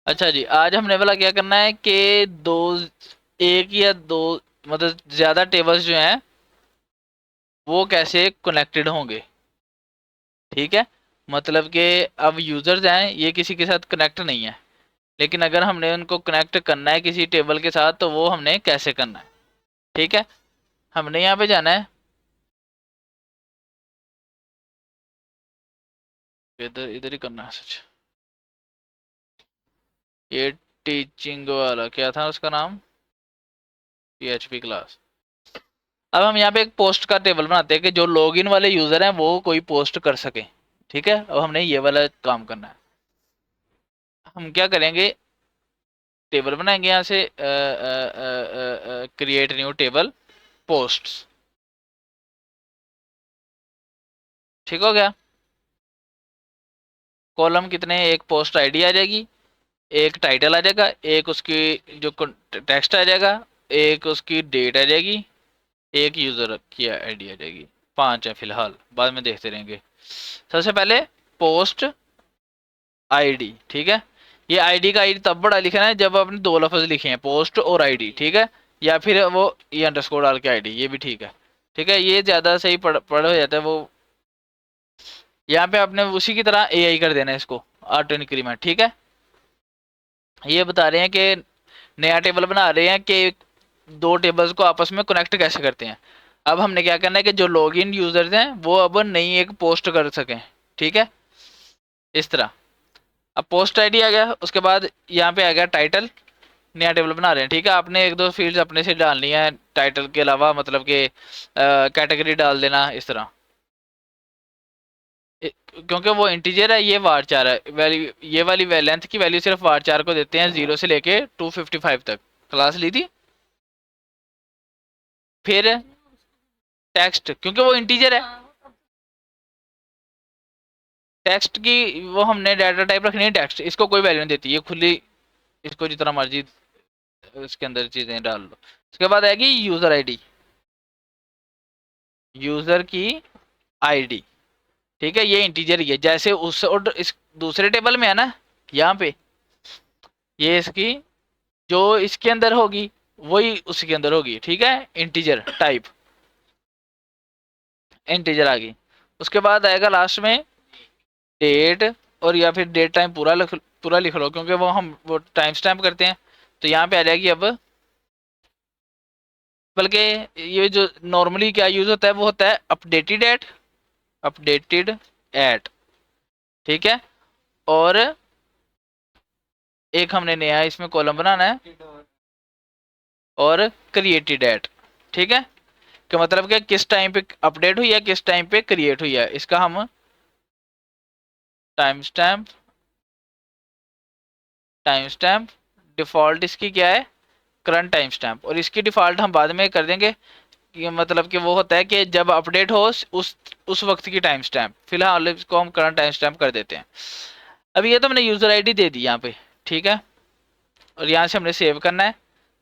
अच्छा जी, आज हमने वाला क्या करना है कि दो, एक या दो, मतलब ज्यादा टेबल्स जो हैं वो कैसे कनेक्टेड होंगे। ठीक है, मतलब कि अब यूजर्स हैं ये किसी के साथ कनेक्ट नहीं है, लेकिन अगर हमने उनको कनेक्ट करना है किसी टेबल के साथ तो वो हमने कैसे करना है। ठीक है, हमने यहाँ पे जाना है, इधर इधर ही करना है सच। ये टीचिंग वाला क्या था उसका नाम, PHP क्लास। अब हम यहाँ पे एक पोस्ट का टेबल बनाते हैं कि जो लॉगिन वाले यूजर हैं वो कोई पोस्ट कर सके। ठीक है, अब हमने ये वाला काम करना है। हम क्या करेंगे, टेबल बनाएंगे यहाँ से, क्रिएट न्यू टेबल पोस्ट्स। ठीक हो गया। कॉलम कितने, एक पोस्ट आईडी आ जाएगी, एक टाइटल आ जाएगा, एक उसकी जो टेक्स्ट आ जाएगा, एक उसकी डेट आ जाएगी, एक यूजर की आईडी आ जाएगी। 5 है फिलहाल, बाद में देखते रहेंगे। सबसे पहले पोस्ट आईडी। ठीक है, ये आईडी का आईडी तब बड़ा लिखना है जब आपने दो लफ्ज लिखे हैं, पोस्ट और आईडी। ठीक है, या फिर वो ये अंडरस्कोर डाल के आईडी, ये भी ठीक है। ठीक है, ये ज्यादा सही पढ़ हो जाता है वो। यहाँ पे आपने उसी की तरह AI कर देना है इसको, ऑटो इंक्रीमेंट। ठीक है, ये बता रहे हैं कि नया टेबल बना रहे हैं कि दो टेबल्स को आपस में कनेक्ट कैसे करते हैं। अब हमने क्या करना है कि जो लॉगिन यूजर्स हैं वो अब नई एक पोस्ट कर सकें। ठीक है, इस तरह। अब पोस्ट आईडी आ गया, उसके बाद यहाँ पे आ गया टाइटल। नया टेबल बना रहे हैं, ठीक है, आपने एक दो फील्ड्स अपने से डालनी है टाइटल के अलावा, मतलब कि कैटेगरी डाल देना इस तरह। क्योंकि वो इंटीजर है, ये वार चार है वैल्यू, ये वाली लेंथ की वैल्यू सिर्फ वार चार को देते हैं, 0 से लेके 255 तक। क्लास ली थी। फिर टेक्स्ट, क्योंकि वो इंटीजर है, टेक्स्ट की वो हमने डाटा टाइप रखनी है टेक्स्ट, इसको कोई वैल्यू नहीं देती, ये खुली, इसको जितना मर्जी इसके अंदर चीजें डाल लो। उसके बाद आएगी यूजर आईडी, यूजर की आईडी। ठीक है, ये इंटीजर ही है, जैसे उस और इस दूसरे टेबल में है ना, यहाँ पे ये इसकी जो इसके अंदर होगी वही उसके अंदर होगी। ठीक है, इंटीजर टाइप, इंटीजर आ गई। उसके बाद आएगा लास्ट में डेट, और या फिर डेट टाइम पूरा लिख लो, क्योंकि वो टाइम स्टैम्प करते हैं। तो यहाँ पे आ जाएगी अब, बल्कि ये जो नॉर्मली क्या यूज होता है वो होता है अपडेटेड एट, अपडेटेड एट। ठीक है, और एक हमने नया इसमें कॉलम बनाना है, और क्रिएटेड एट। ठीक है, कि मतलब कि किस टाइम पे अपडेट हुई है, किस टाइम पे क्रिएट हुई है, इसका हम time stamp, time stamp default इसकी क्या है, करंट टाइम स्टैम्प, और इसकी डिफॉल्ट हम बाद में कर देंगे। कि मतलब कि वो होता है कि जब अपडेट हो उस वक्त की टाइम स्टैम्प, फिलहाल इसको हम करंट टाइम स्टैम्प कर देते हैं। अब ये तो हमने यूजर आईडी दे दी यहाँ पे। ठीक है, और यहाँ से हमने सेव करना है,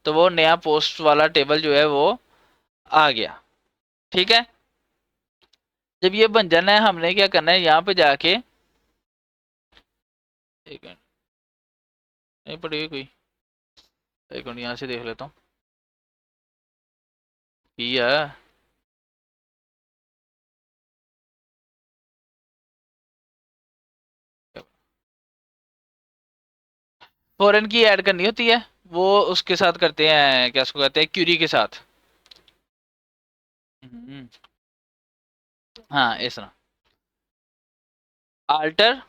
तो वो नया पोस्ट वाला टेबल जो है वो आ गया। ठीक है, जब ये बन जाना है हमने क्या करना है, यहाँ पे जाके, एक मिनट, नहीं पड़ेगी कोई, एक मिनट यहाँ से देख लेता हूँ। या फॉरेन की ऐड करनी होती है, वो उसके साथ करते हैं, क्या उसको कहते हैं, क्यूरी के साथ। हाँ, इस तरह आल्टर।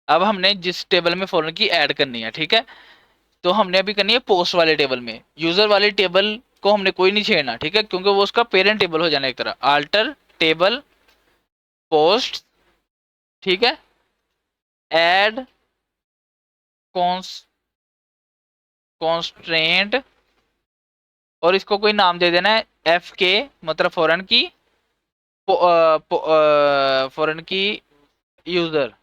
अब हमने जिस टेबल में फॉरेन की ऐड करनी है, ठीक है, तो हमने अभी करनी है पोस्ट वाले टेबल में, यूजर वाले टेबल को हमने कोई नहीं छेड़ना। ठीक है, क्योंकि वो उसका पेरेंट टेबल हो जाना एक तरह, आल्टर टेबल पोस्ट। ठीक है, ऐड कॉन्स्ट्रेंट, और इसको कोई नाम दे देना है, FK, मतलब फॉरेन की, फॉरेन की यूजर,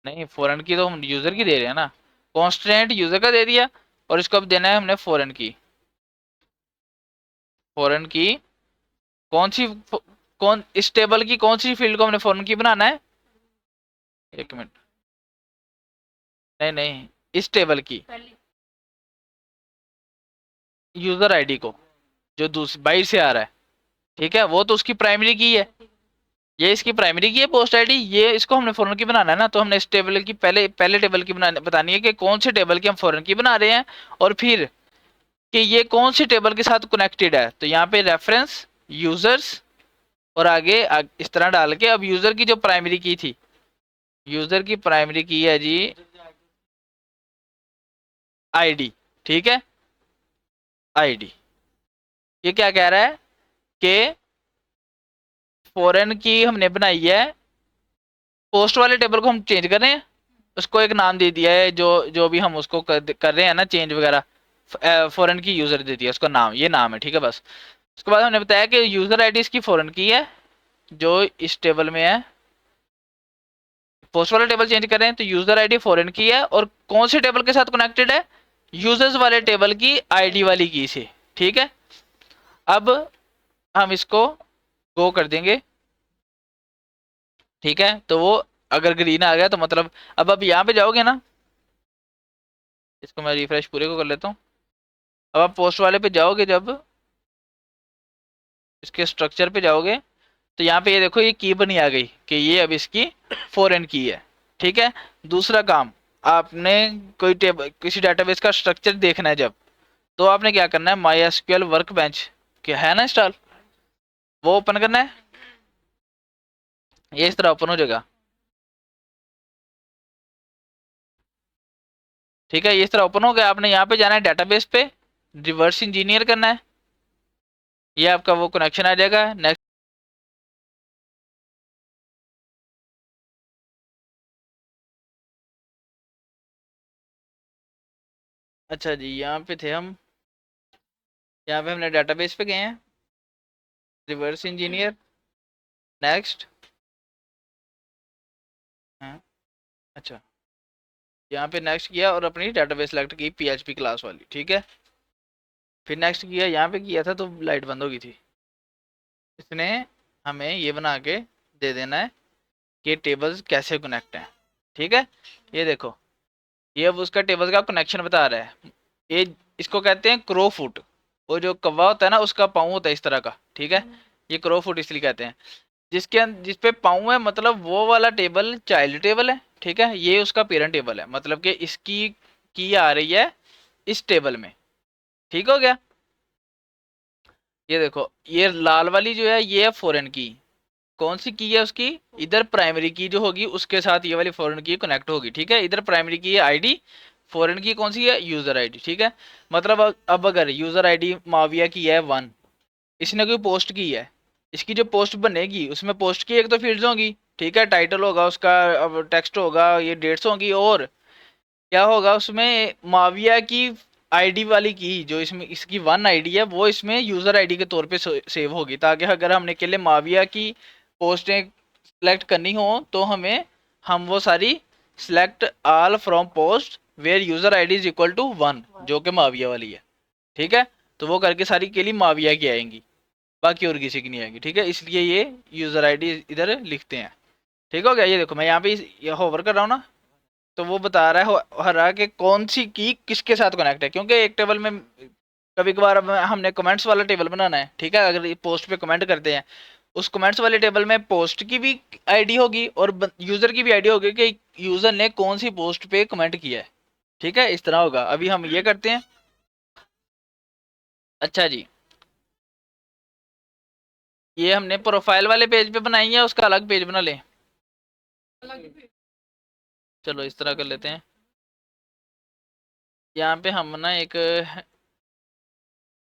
नहीं फॉरेन की तो हम यूजर की दे रहे हैं ना, कॉन्स्टेंट यूजर का दे दिया, और इसको अब देना है हमने फॉरेन की, फॉरेन की कौन सी, कौन इस टेबल की कौन सी फील्ड को हमने फॉरेन की बनाना है। एक मिनट, नहीं नहीं, इस टेबल की यूजर आईडी को, जो दूसरी बाहर से आ रहा है, ठीक है, वो तो उसकी प्राइमरी की है, ये इसकी प्राइमरी की है पोस्ट आईडी, ये इसको हमने फॉरेन की बनाना है ना, तो हमने इस टेबल की पहले टेबल की बतानी है कि कौन से टेबल की हम फॉरेन की बना रहे हैं, और फिर कि ये कौन सी टेबल के साथ कनेक्टेड है। तो यहाँ पे रेफरेंस यूजर्स और इस तरह डाल के, अब यूजर की जो प्राइमरी की थी, यूजर की प्राइमरी की है जी आईडी, ठीक है, आईडी। ये क्या कह रहा है कि फॉरेन की हमने बनाई है, पोस्ट वाले टेबल को हम चेंज कर रहे हैं, उसको एक नाम दे दिया है, जो जो भी हम उसको कर रहे हैं ना चेंज वगैरह, फॉरेन की यूजर दे दिया उसका नाम, ये नाम है, ठीक है बस। उसके बाद हमने बताया कि यूजर आईडी इसकी फॉरेन की है, जो इस टेबल में है, पोस्ट वाला टेबल चेंज कर रहे हैं तो यूजर आईडी फॉरेन की है, और कौन से टेबल के साथ कनेक्टेड है, यूजर्स वाले टेबल की आईडी वाली की से, ठीक है। अब हम इसको गो कर देंगे, ठीक है, तो वो अगर ग्रीन आ गया तो मतलब, अब यहाँ पे जाओगे ना, इसको मैं रिफ्रेश पूरे को कर लेता हूँ। अब आप पोस्ट वाले पे जाओगे, जब इसके स्ट्रक्चर पे जाओगे, तो यहाँ पे ये देखो ये की बनी आ गई कि ये अब इसकी फॉरेन की है, ठीक है। दूसरा काम, आपने कोई टेबल किसी डेटाबेस का स्ट्रक्चर देखना है जब, तो आपने क्या करना है, माई एसक्यूएल वर्क बेंच क्या है ना इंस्टॉल, वो ओपन करना है, ये इस तरह ओपन हो जाएगा, ठीक है, ये इस तरह ओपन हो गया। आपने यहाँ पे जाना है डेटाबेस पे, रिवर्स इंजीनियर करना है, ये आपका वो कनेक्शन आ जाएगा। नेक्स्ट, अच्छा जी, यहाँ पे थे हम, यहाँ पे हमने डेटाबेस पे गए हैं, रिवर्स इंजीनियर, नेक्स्ट, हाँ, अच्छा, यहाँ पे नेक्स्ट किया और अपनी डेटाबेस सेलेक्ट की पीएचपी क्लास वाली, ठीक है। फिर नेक्स्ट किया, यहाँ पे किया था तो लाइट बंद हो गई थी, इसने हमें ये बना के दे देना है कि टेबल्स कैसे कनेक्ट हैं, ठीक है। ये देखो, ये अब उसका टेबल का कनेक्शन बता रहा है, ये इसको कहते हैं क्रो फुट, वो जो कौवा होता है ना उसका पाँव होता है इस तरह का, ठीक है, ये क्रो फुट इसलिए कहते हैं। जिस पे पाँव है मतलब वो वाला टेबल चाइल्ड टेबल है, ठीक है, ये उसका पेरेंट टेबल है, मतलब कि इसकी की आ रही है इस टेबल में, ठीक हो गया। ये देखो, ये लाल वाली जो है ये है फॉरेन की, कौन सी की है उसकी, इधर प्राइमरी की जो होगी उसके साथ ये वाली फॉरेन की कनेक्ट होगी, ठीक है। इधर प्राइमरी की है आईडी, फॉरेन की कौन सी है, यूजर आईडी, ठीक है। मतलब अब अगर यूजर आईडी माविया की है 1, इसने कोई पोस्ट की है, इसकी जो पोस्ट बनेगी उसमें पोस्ट की एक तो फील्ड्स होंगी, ठीक है, टाइटल होगा उसका, अब टेक्स्ट होगा, ये डेट्स होंगी, और क्या होगा उसमें, माविया की आईडी वाली की, जो इसमें इसकी 1 आईडी है वो इसमें यूजर आईडी के तौर पे सेव होगी, ताकि अगर हमने के लिए माविया की पोस्टें सेलेक्ट करनी हो तो हम वो सारी select all from post where user ID is equal to 1, जो कि माविया वाली है, ठीक है। तो वो करके सारी के लिए माविया की आएंगी, बाकी और किसी की नहीं आएगी, ठीक है, इसलिए ये यूजर आईडी इधर लिखते हैं, ठीक हो गया। ये देखो मैं यहाँ पे ये होवर कर रहा हूँ ना, तो वो बता रहा है हर रहा कि कौन सी की किसके साथ कनेक्ट है, क्योंकि एक टेबल में कभी कभार हमने कमेंट्स वाला टेबल बनाना है, ठीक है, अगर पोस्ट पे कमेंट करते हैं, उस कमेंट्स वाले टेबल में पोस्ट की भी आईडी होगी और यूजर की भी आईडी होगी कि यूजर ने कौन सी पोस्ट पे कमेंट किया है, ठीक है, इस तरह होगा। अभी हम ये करते हैं, अच्छा जी, ये हमने प्रोफाइल वाले पेज पे बनाई है, उसका अलग पेज बना लें, चलो इस तरह कर लेते हैं। यहाँ पे हम ना एक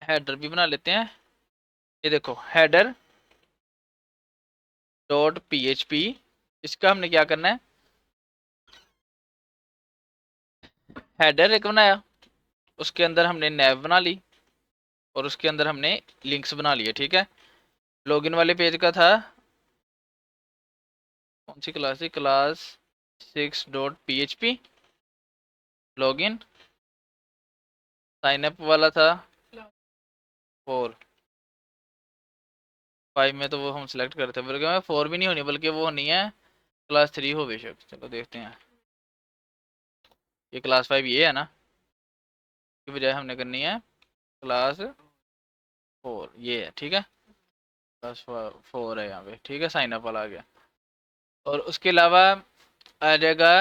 हेडर भी बना लेते हैं, ये देखो हेडर डॉट पीएचपी, इसका हमने क्या करना है, हेडर एक बनाया, उसके अंदर हमने नैव बना ली, और उसके अंदर हमने लिंक्स बना लिए, ठीक है। लॉगिन वाले पेज का था, कौन सी क्लास थी, class 6.php, login, sign up वाला था 4, 5 में तो वो हम सिलेक्ट करते हैं, बल्कि 4 भी नहीं होनी, बल्कि वो होनी है क्लास 3 हो बेशक, चलो देखते हैं। ये क्लास 5 ये है ना, की बजाय हमने करनी है क्लास 4, ये है ठीक है। क्लास 4 है यहाँ पे, ठीक है, साइन अप वाला आ गया। और उसके अलावा आ जाएगा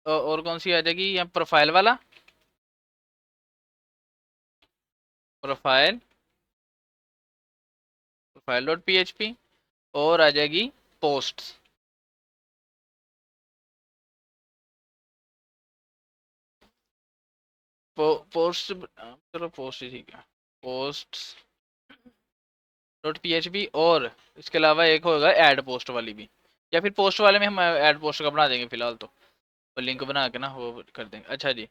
और कौन सी आ जाएगी यहाँ, प्रोफाइल वाला, प्रोफाइल, प्रोफाइल डॉट PHP। और आ जाएगी पोस्ट्स, पोस्ट, चलो पोस्ट ही ठीक है, पोस्ट डॉट PHP। और इसके अलावा एक होगा ऐड पोस्ट वाली भी, या फिर पोस्ट वाले में हम ऐड पोस्ट का बना देंगे फिलहाल तो, लिंक बना के ना वो कर देंगे। अच्छा जी,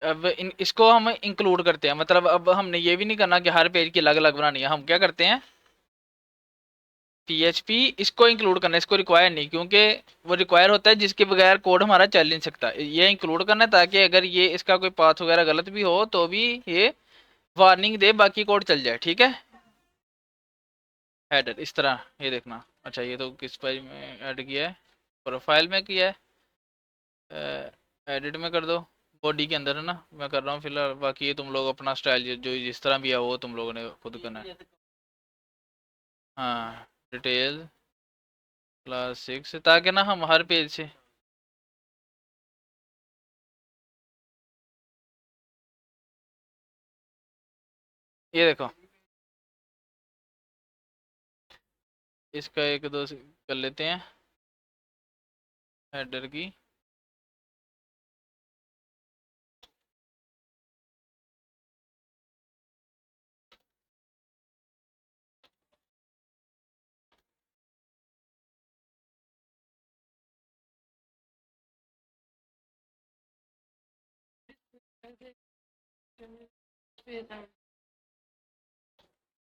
अब इसको हम इंक्लूड करते हैं, मतलब अब हमने ये भी नहीं करना कि हर पेज की अलग अलग बनानी है। हम क्या करते हैं, PHP इसको इंक्लूड करना है, इसको रिक्वायर नहीं, क्योंकि वो रिक्वायर होता है जिसके बगैर कोड हमारा चल नहीं सकता। ये इंक्लूड करना है ताकि अगर ये इसका कोई पाथ वगैरह गलत भी हो तो भी ये वार्निंग दे, बाकी कोड चल जाए, ठीक है। हेडर इस तरह ये देखना। अच्छा ये तो किस पेज में ऐड किया है, प्रोफाइल में किया है, एडिट में कर दो, बॉडी के अंदर है ना, मैं कर रहा हूँ फिलहाल। बाकी ये तुम लोग अपना स्टाइल जो जिस तरह भी है वो तुम लोगों ने खुद करना है। हाँ, डिटेल क्लास 6, ताकि ना हम हर पेज से, ये देखो इसका एक दो कर लेते हैं हेडर की।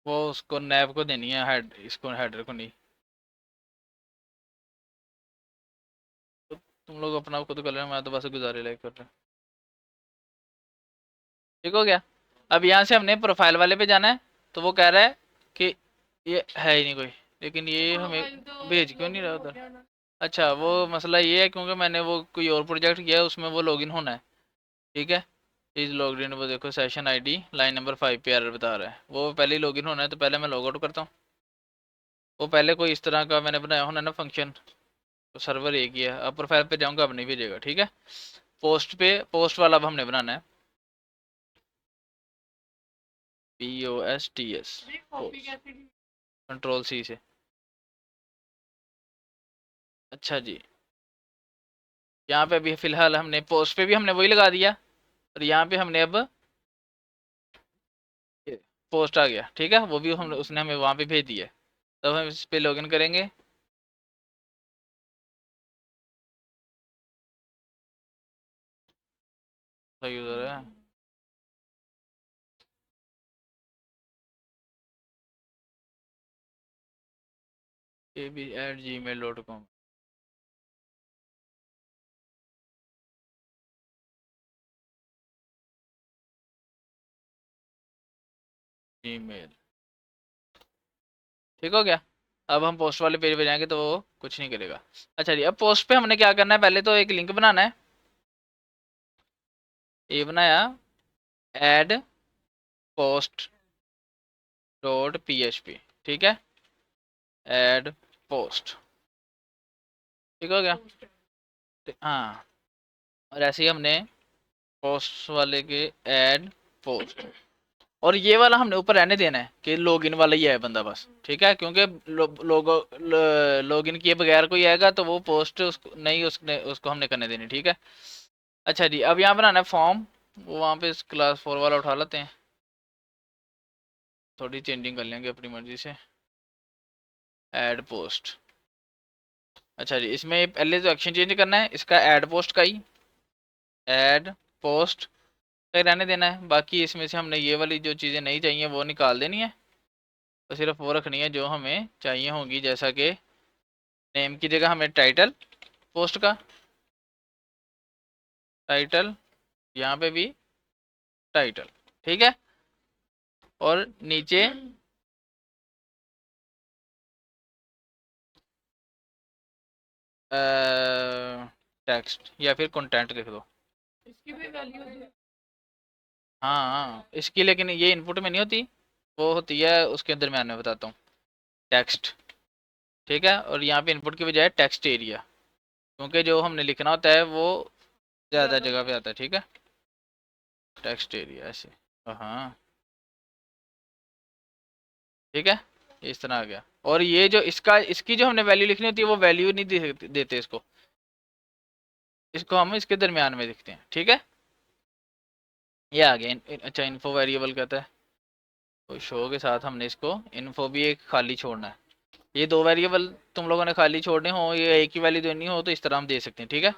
वो उसको नैब को देनी है, हेड इसको हेडर को नहीं। तो तुम लोग अपना खुद कर लेना, मैं तो बस गुजारे लाइक कर रहा हूँ। ठीक हो गया। अब यहाँ से हमने प्रोफाइल वाले पे जाना है, तो वो कह रहा है कि ये है ही नहीं कोई, लेकिन ये हमें भेज क्यों नहीं रहा उधर। अच्छा वो मसला ये है क्योंकि मैंने वो कोई और प्रोजेक्ट किया है, उसमें वो लॉगिन होना है, ठीक है। इस लॉगिन, वो देखो सेशन आईडी लाइन नंबर 5 पे एरर बता रहा है, वो पहले ही लॉगिन होना है, तो पहले मैं लॉग आउट करता हूँ। वो पहले कोई इस तरह का मैंने बनाया होना ना फंक्शन, तो सर्वर एक ही है। अब प्रोफाइल पे जाऊँगा, अब नहीं भेजेगा, ठीक है। पोस्ट पे, पोस्ट वाला अब हमने बनाना है, POSTS, कंट्रोल C से। अच्छा जी, यहाँ पे अभी फिलहाल हमने पोस्ट पे भी हमने वही लगा दिया, और यहाँ पे हमने अब पोस्ट आ गया, ठीक है, वो भी हमने, उसने हमें वहाँ पे भेज दिया है। तब हम इस पे लॉगिन करेंगे। यूज़र है, ab@gmail.com, जीमेल, ठीक हो गया। अब हम पोस्ट वाले पेज पे जाएंगे तो वो कुछ नहीं करेगा। अच्छा जी, अब पोस्ट पे हमने क्या करना है, पहले तो एक लिंक बनाना है। ये बनाया, ऐड पोस्ट डॉट PHP, ठीक है, ऐड पोस्ट, ठीक हो गया। हाँ, और ऐसे ही हमने पोस्ट वाले के ऐड पोस्ट, और ये वाला हमने ऊपर रहने देना है कि लॉगिन वाला ही है बंदा बस, ठीक है, क्योंकि लॉगिन किए बगैर कोई आएगा तो वो पोस्ट उसको नहीं, उसको हमने करने देनी, ठीक है। अच्छा जी, अब यहाँ बनाना है फॉर्म, वो वहाँ पे क्लास 4 वाला उठा लेते हैं, थोड़ी चेंजिंग कर लेंगे अपनी मर्जी से। ऐड पोस्ट, अच्छा जी, इसमें पहले तो एक्शन चेंज करना है इसका, ऐड पोस्ट का ही, ऐड पोस्ट का ही रहने देना है। बाकी इसमें से हमने ये वाली जो चीज़ें नहीं चाहिए वो निकाल देनी है, तो सिर्फ वो रखनी है जो हमें चाहिए होंगी, जैसा कि नेम की जगह हमें टाइटल पोस्ट का, टाइटल, यहाँ पे भी टाइटल, ठीक है। और नीचे टेक्स्ट या फिर कंटेंट लिख दो। इसकी भी वैल्यू है? हाँ हाँ इसकी, लेकिन ये इनपुट में नहीं होती, वो होती है उसके दरम्यान में, बताता हूँ। टेक्स्ट, ठीक है, और यहाँ पे इनपुट की बजाय टेक्स्ट एरिया, क्योंकि जो हमने लिखना होता है वो ज़्यादा जगह पे आता है, ठीक है। टेक्स्ट एरिया ऐसे, हाँ ठीक है, इस तरह आ गया। और ये जो इसका, इसकी जो हमने वैल्यू लिखनी होती है वो वैल्यू नहीं देते इसको, इसको हम इसके दरमियान में लिखते हैं, ठीक है। ये आ गया अच्छा, इन्फो वेरिएबल कहता है, तो शो के साथ हमने इसको इन्फो भी एक खाली छोड़ना है। ये दो वेरिएबल तुम लोगों ने खाली छोड़ने हो, ये एक ही वैल्यू देनी हो, तो इस तरह हम दे सकते हैं, ठीक है।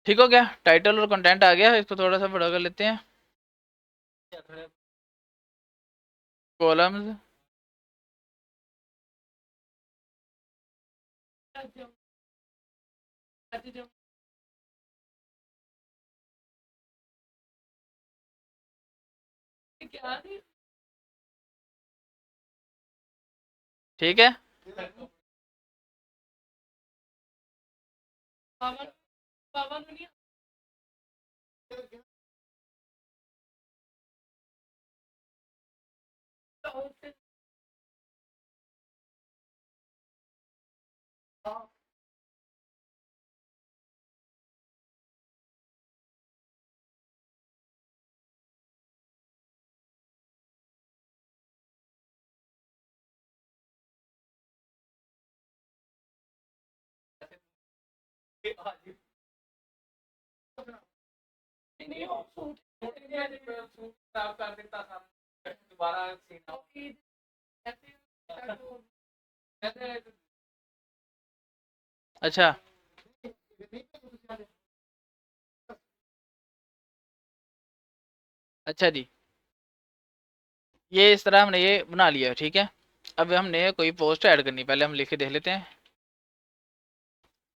ठीक हो गया, टाइटल और कंटेंट आ गया, इसको थोड़ा सा बड़ा कर लेते हैं। कॉलम्स, ठीक है। अच्छा अच्छा जी, ये इस तरह हमने ये बना लिया, ठीक है। अब हमने कोई पोस्ट ऐड करनी, पहले हम लिख के देख लेते हैं।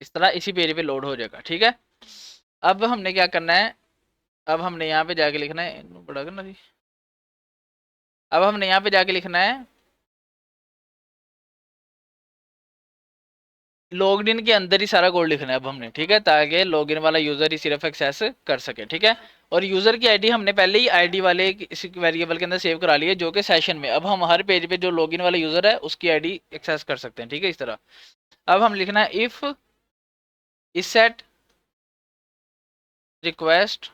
इस तरह इसी पेज पे लोड हो जाएगा, ठीक है। अब हमने क्या करना है, अब हमने यहाँ पे जाके लिखना है, इनको बड़ा करना थी। अब हमने यहाँ पे जाके लिखना है लॉग्ड इन के अंदर ही सारा कोड लिखना है अब हमने, ठीक है, ताकि लॉगिन वाला यूजर ही सिर्फ एक्सेस कर सके, ठीक है। और यूजर की आईडी हमने पहले ही आईडी वाले इस वेरिएबल के अंदर सेव करा ली है, जो कि सेशन में, अब हम हर पेज पे जो लॉगिन वाला यूजर है उसकी आईडी एक्सेस कर सकते हैं, ठीक है, इस तरह। अब हम लिखना है इफ इस सेट रिक्वेस्ट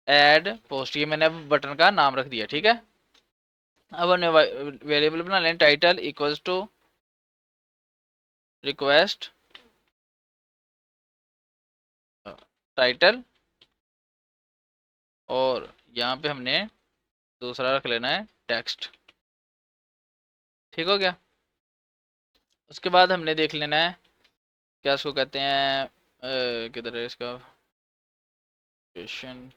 ऐड पोस्ट, ये मैंने अब बटन का नाम रख दिया, ठीक है। अब हमने वेरिएबल बना लें title equals to request title, और यहाँ पे हमने दूसरा रख लेना है टेक्स्ट, ठीक हो गया। उसके बाद हमने देख लेना है क्या उसको कहते हैं, किधर है इसका क्वेश्चन,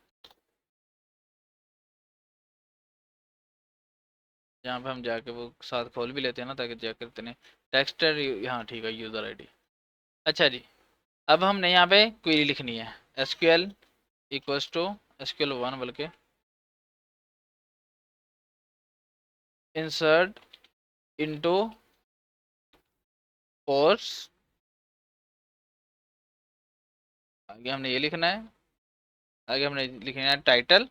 यहाँ पे हम जाके वो साथ खोल भी लेते हैं ना, ताकि चेक करते हैं। टेक्स्ट, हाँ ठीक है, यूज़र आईडी। अच्छा जी, अब हमने यहाँ पे क्वेरी लिखनी है, एसक्यूएल इक्वल्स टू SQL1 बल्कि इंसर्ट इनटू पोस्ट, आगे हमने ये लिखना है, आगे हमने लिखना है टाइटल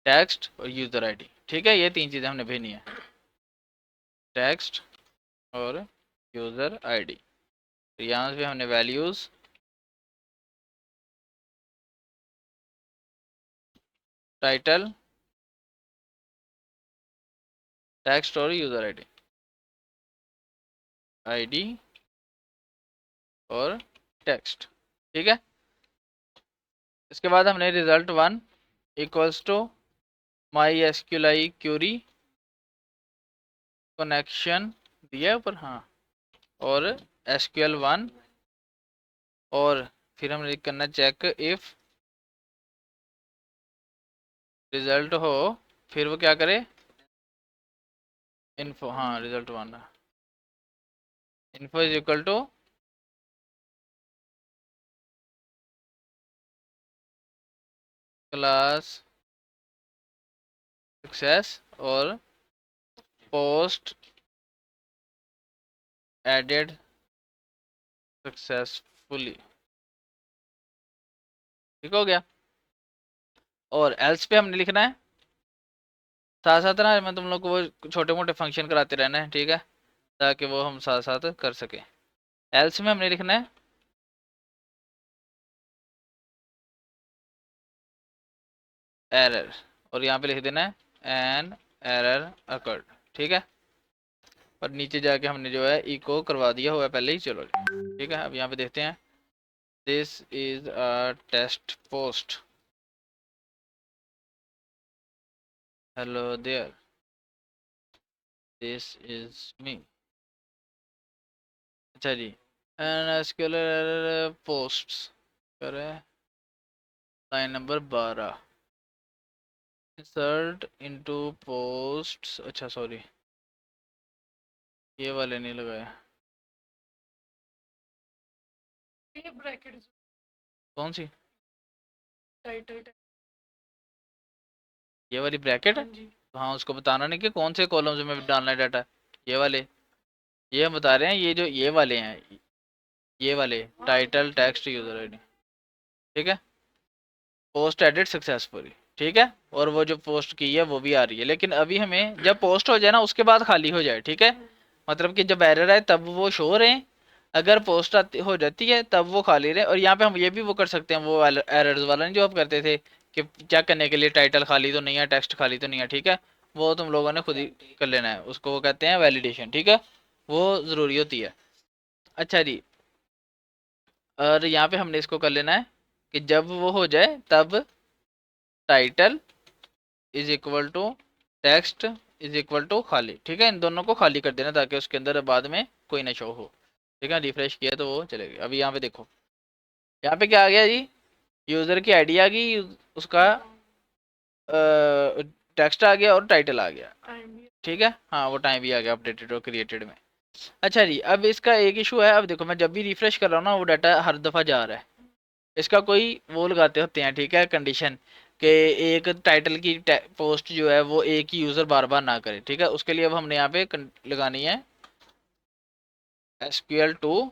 टेक्स्ट और यूज़र आईडी, ठीक है। ये तीन चीज़ें हमने भेजनी है, टेक्स्ट और यूज़र आईडी। तो यहाँ पे हमने वैल्यूज़ टाइटल टेक्स्ट और यूज़र आईडी, आईडी और टेक्स्ट, ठीक है। इसके बाद हमने result 1 equals to my SQL query connection दिया है ऊपर, हाँ, और SQL1, और फिर हमने करना चेक इफ रिजल्ट हो, फिर वो क्या करे, इन्फो, हाँ result 1, info is equal to class success और पोस्ट एडेड सक्सेसफुली, ठीक हो गया। और एल्स पे हमने लिखना है साथ साथ ना, मैं तुम लोग को वो छोटे मोटे फंक्शन कराते रहना है, ठीक है, ताकि वो हम साथ साथ कर सके। एल्स में हमने लिखना है एरर, और यहाँ पे लिख देना है एन एरर अकर्ड, ठीक है। और नीचे जाके हमने जो है इको करवा दिया हुआ है पहले ही, चलो ठीक है। अब यहाँ पे देखते हैं, this is a test post, hello there, this is me. अच्छा जी, एन एसक्यूएल पोस्ट्स करें, line number 12, insert into posts, अच्छा सॉरी ये वाले नहीं लगाए, ये ब्रैकेट कौन सी, टाइटल। ये वाली ब्रैकेट हाँ है। जी। तो हाँ, उसको बताना नहीं कि कौन से कॉलम्स में डालना है डाटा, ये वाले, ये हम बता रहे हैं, ये जो ये वाले हैं, ये वाले टाइटल टेक्स्ट यूजर आईडी, ठीक है। पोस्ट एडिट सक्सेसफुली, ठीक है। और वो जो पोस्ट की है वो भी आ रही है, लेकिन अभी हमें जब पोस्ट हो जाए ना उसके बाद खाली हो जाए, ठीक है। मतलब कि जब एरर आए तब वो शो रहे, अगर पोस्ट आती हो जाती है तब वो खाली रहे। और यहाँ पे हम ये भी वो कर सकते हैं, वो एरर्स वाला नहीं जो आप करते थे कि चेक करने के लिए टाइटल खाली तो नहीं है, टेक्स्ट खाली तो नहीं है, ठीक है। वो तुम लोगों ने खुद ही कर लेना है, उसको वो कहते हैं वैलिडेशन, ठीक है, वो ज़रूरी होती है। अच्छा जी, और यहाँ पे हमने इसको कर लेना है कि जब वो हो जाए तब title is equal to text is equal to खाली, ठीक है। इन दोनों को खाली कर देना ताकि उसके अंदर बाद में कोई ना शो हो, ठीक है। रिफ्रेश किया तो वो चलेगी। अभी यहाँ पे देखो, यहाँ पे क्या आ गया जी, यूज़र की आईडी आ गई, उसका टेक्स्ट आ गया और टाइटल आ गया, टाइम भी। ठीक है। हाँ, वो टाइम भी आ गया अपडेटेड और क्रिएटेड में। अच्छा जी, अब इसका एक इशू है, अब देखो मैं जब भी रिफ्रेश कर रहा हूँ ना वो डाटा हर दफ़ा जा रहा है, इसका कोई वो लगाते होते हैं, ठीक है, कंडीशन कि एक टाइटल की पोस्ट जो है वो एक ही यूज़र बार बार ना करे, ठीक है। उसके लिए अब हमने यहाँ पे लगानी है SQL2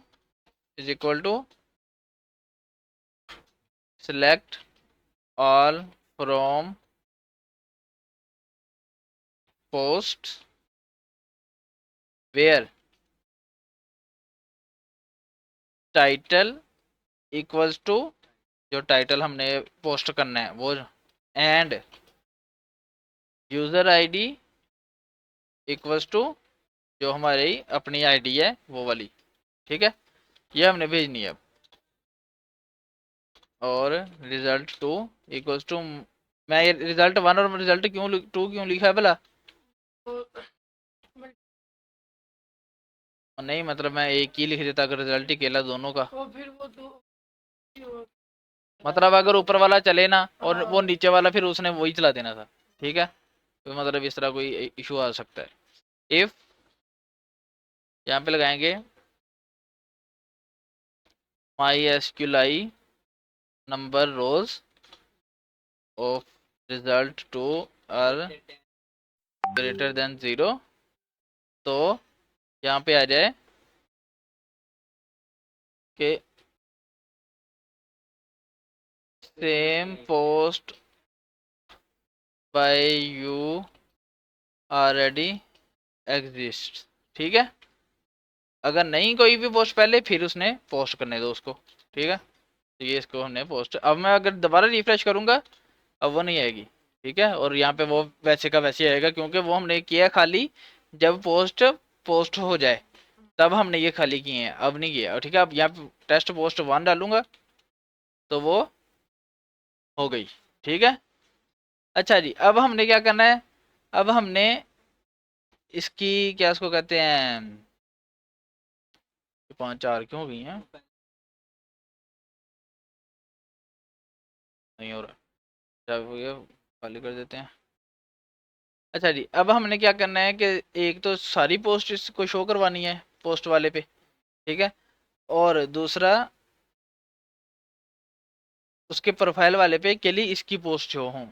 is equal to select all from post where title equals to, जो टाइटल हमने पोस्ट करना है वो, and user ID equals to जो हमारी अपनी आईडी है वो वाली, ठीक है। ये हमने भेजनी है अब। और रिजल्ट टू इक्वल्स टू, मैं ये रिजल्ट 1 और रिजल्ट टू क्यों लिखा है भला, तो नहीं मतलब मैं एक ही लिख देता अगर रिजल्ट ही केला दोनों का, वो फिर वो दो मतलब अगर ऊपर वाला चले ना और वो हाँ। नीचे वाला फिर उसने वही चला देना था, ठीक है। तो मतलब इस तरह कोई इशू आ सकता है। इफ यहाँ पे लगाएंगे MySQLi number rows of result to are greater than 0, तो यहाँ पे आ जाए कि same post by you already exist, ठीक है। अगर नहीं कोई भी पोस्ट पहले फिर उसने पोस्ट करने दो उसको, ठीक है। तो ये इसको हमने पोस्ट, अब मैं अगर दोबारा रिफ्रेश करूँगा अब वो नहीं आएगी, ठीक है। और यहाँ पे वो वैसे का वैसे आएगा क्योंकि वो हमने किया खाली जब पोस्ट पोस्ट हो जाए तब हमने ये खाली किए हैं, अब नहीं किया, ठीक है। अब यहाँ पे टेस्ट पोस्ट 1 डालूंगा तो वो हो गई, ठीक है। अच्छा जी, अब हमने क्या करना है, अब हमने इसकी क्या इसको कहते हैं, 5 4 क्यों हो गई हैं, नहीं हो रहा, क्या हो गया, खाली कर देते हैं। अच्छा जी, अब हमने क्या करना है कि एक तो सारी पोस्ट इसको शो करवानी है पोस्ट वाले पे, ठीक है। और दूसरा उसके प्रोफाइल वाले पे के लिए इसकी पोस्ट शो हो,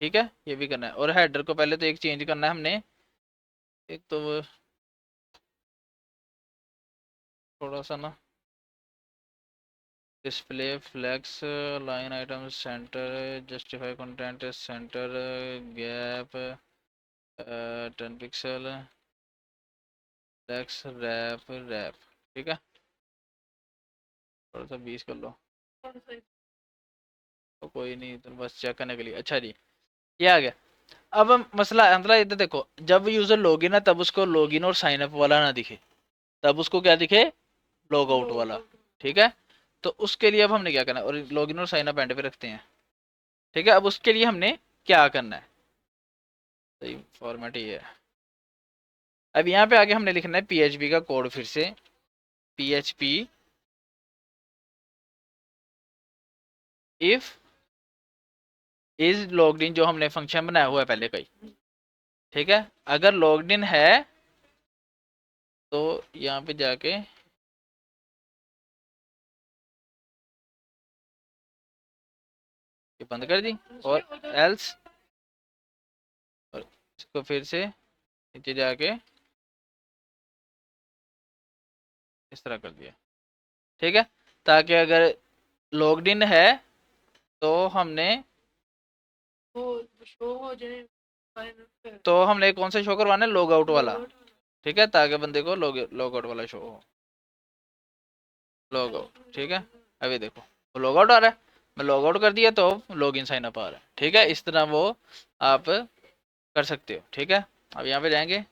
ठीक है, ये भी करना है। और हेडर को पहले तो एक चेंज करना है हमने, एक तो वो थोड़ा सा ना display flex line item center justify content center gap 10 pixel flex wrap wrap. ठीक है, थोड़ा सा 20 कर लो कौन सा तो कोई नहीं, तो बस चेक करने के लिए। अच्छा जी, ये आ गया। अब मसला अंदर इधर देखो, जब यूजर लॉगिन है तब उसको लॉगिन और साइन अप वाला ना दिखे, तब उसको क्या दिखे, लॉग आउट वाला। लोग? ठीक है, तो उसके लिए अब हमने क्या करना है, और लॉगिन और साइन अप एंड पे रखते हैं। ठीक है, अब उसके लिए हमने क्या करना है, सही फॉर्मेट ये है। अब यहाँ पे आगे हमने लिखना है PHP का कोड, फिर से PHP if is logged in, जो हमने फंक्शन बनाया हुआ है पहले का ही। ठीक है, अगर लॉग्ड इन है तो यहाँ पे जाके ये बंद कर दी, और एल्स, और इसको फिर से नीचे जाके इस तरह कर दिया। ठीक है, ताकि अगर लॉग्ड इन है तो हमने वो शो हो जाए तो हमने कौन सा शो करवाना है, लॉग आउट वाला। ठीक है, ताकि बंदे को लॉग आउट वाला शो हो, लॉग आउट। ठीक है, अभी देखो वो लॉग आउट आ रहा है, मैं लॉग आउट कर दिया तो लॉग इन साइन अप आ रहा है। ठीक है, इस तरह वो आप कर सकते हो। ठीक है, अब यहाँ पे जाएंगे,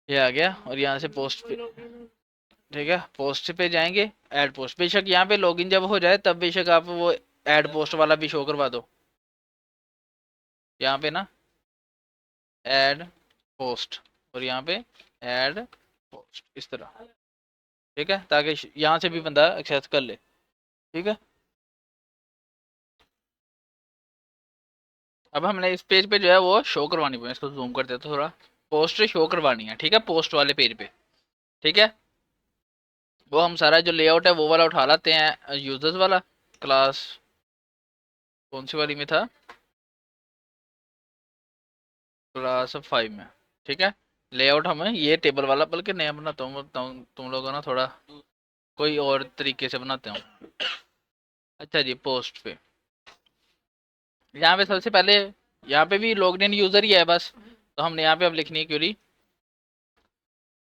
ये आ गया, और यहाँ से पोस्ट पे, ठीक है पोस्ट पे जाएंगे, ऐड पोस्ट। बेशक यहाँ पे लॉगिन जब हो जाए तब बेशक आप वो ऐड पोस्ट वाला भी शो करवा दो, यहाँ पे ना ऐड पोस्ट, और यहाँ पे ऐड पोस्ट, इस तरह। ठीक है, ताकि यहाँ से भी बंदा एक्सेस कर ले। ठीक है, अब हमने इस पेज पे जो है वो शो करवानी पड़ेगी, इसको जूम कर देते थोड़ा, पोस्ट शो करवानी है। ठीक है, पोस्ट वाले पेज पे। ठीक है, वो हम सारा जो लेआउट है वो वाला उठा लाते हैं, यूजर्स वाला क्लास, कौन सी वाली में था, क्लास 5 में। ठीक है, लेआउट हमें ये टेबल वाला, बल्कि नया बनाता हूँ, तुम लोगों ना थोड़ा कोई और तरीके से बनाते हो। अच्छा जी, पोस्ट पे यहाँ पे सबसे पहले, यहाँ पे भी लॉग्ड इन यूजर ही है बस, तो हमने यहाँ पे अब लिखनी है क्वेरी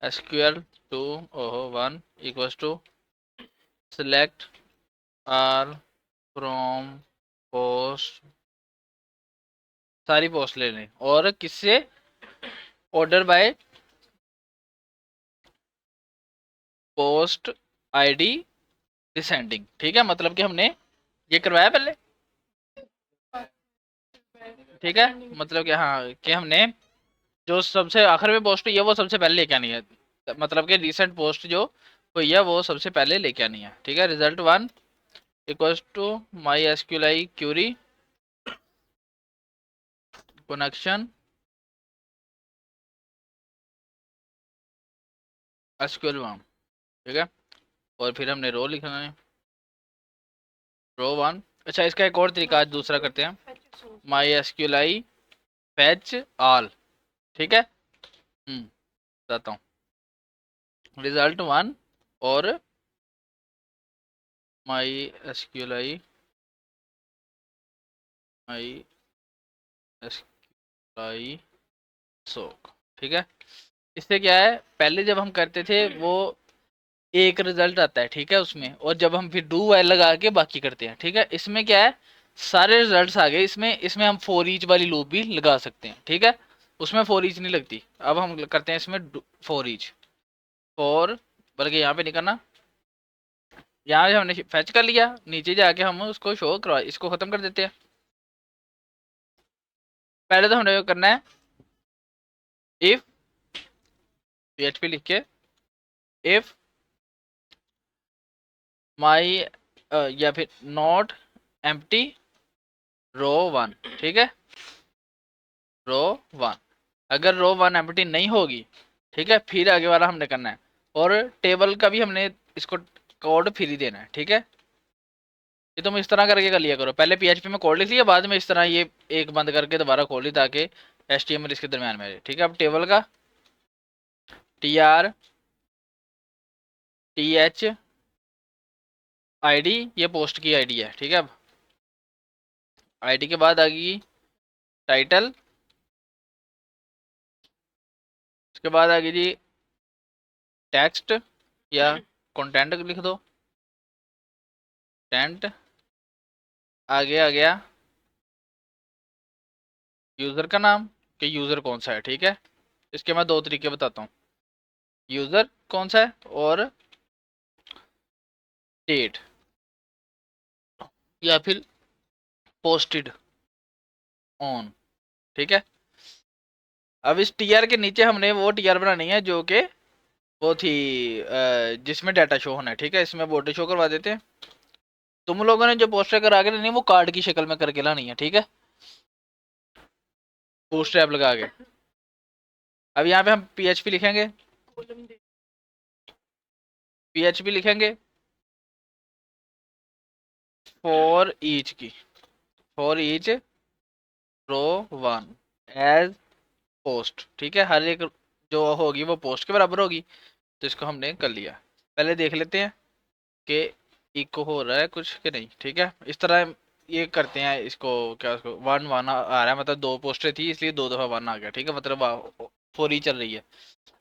SQL टू ओहो 1 equals to select R from post, सारी पोस्ट ले लें, और किससे, order by post ID descending. ठीक है, मतलब कि हमने ये करवाया पहले। ठीक है, मतलब कि हाँ, कि हमने जो सबसे आखिर में पोस्ट हुई है वो सबसे पहले लेके आनी है, मतलब कि रिसेंट पोस्ट जो हुई है वो सबसे पहले लेके आनी है। ठीक है, result 1 equals to my SQLi query connection SQL1। ठीक है, और फिर हमने रो लिखना है, रो 1। अच्छा, इसका एक और तरीका आज दूसरा करते हैं, माई SQLi फैच ऑल। ठीक है, बताता हूँ, रिजल्ट 1 और माई SQLi माई SQLi सोक। ठीक है, इससे क्या है, पहले जब हम करते थे वो एक रिजल्ट आता है। ठीक है, उसमें, और जब हम फिर डू वाइल लगा के बाकी करते हैं। ठीक है, इसमें क्या है, सारे रिजल्ट्स आ गए, इसमें इसमें हम फॉर ईच वाली लूप भी लगा सकते हैं। ठीक है, उसमें फॉर ईच नहीं लगती, अब हम करते हैं इसमें फॉर ईच, फॉर, बल्कि यहाँ पे नहीं करना, यहाँ से हमने फैच कर लिया, नीचे जाके हम उसको शो करवा, इसको खत्म कर देते हैं। पहले तो हमने करना है इफ PHP लिख के, इफ माई या फिर नॉट एम्प्टी रो 1। ठीक है, रो 1, अगर रो 1 एम्प्टी नहीं होगी, ठीक है, फिर आगे वाला हमने करना है। और टेबल का भी हमने इसको कोड फ्री देना है, ठीक है। ये तुम इस तरह करके कर लिया करो, पहले PHP में कोड लिख लिया, बाद में इस तरह ये एक बंद करके दोबारा खोल ली ताकि HTML इसके दरम्यान में रहे, ठीक है। अब टेबल का TR TH ID, ये पोस्ट की ID है, ठीक है। अब ID के बाद आ गई टाइटल, उसके बाद आ गई जी टेक्स्ट या कंटेंट लिख दो, टेंट। आगे आ गया यूज़र का नाम कि यूज़र कौन सा है, ठीक है। इसके मैं दो तरीके बताता हूँ, यूज़र कौन सा है और डेट, या फिर पोस्टेड ऑन, ठीक है। अब इस TR के नीचे हमने वो TR बनानी है जो कि वो थी जिसमें डाटा शो होना है, ठीक है। इसमें बॉर्डर शो करवा देते हैं। तुम लोगों ने जो पोस्टर करा के नहीं, वो कार्ड की शक्ल में करके लानी है, ठीक है, बूटस्ट्रैप लगा के। अब यहाँ पे हम PHP लिखेंगे, कॉलम दे PHP लिखेंगे फॉर ईच की, for each row 1 as post, ठीक है। हर एक जो होगी वो पोस्ट के बराबर होगी, तो इसको हमने कर लिया। पहले देख लेते हैं कि इको हो रहा है कुछ कि नहीं, ठीक है। इस तरह ये करते हैं इसको, क्या उसको 1 1 आ रहा है, मतलब दो पोस्टें थी इसलिए दो दफ़ा 1 आ गया, ठीक है, मतलब 4 ही चल रही है।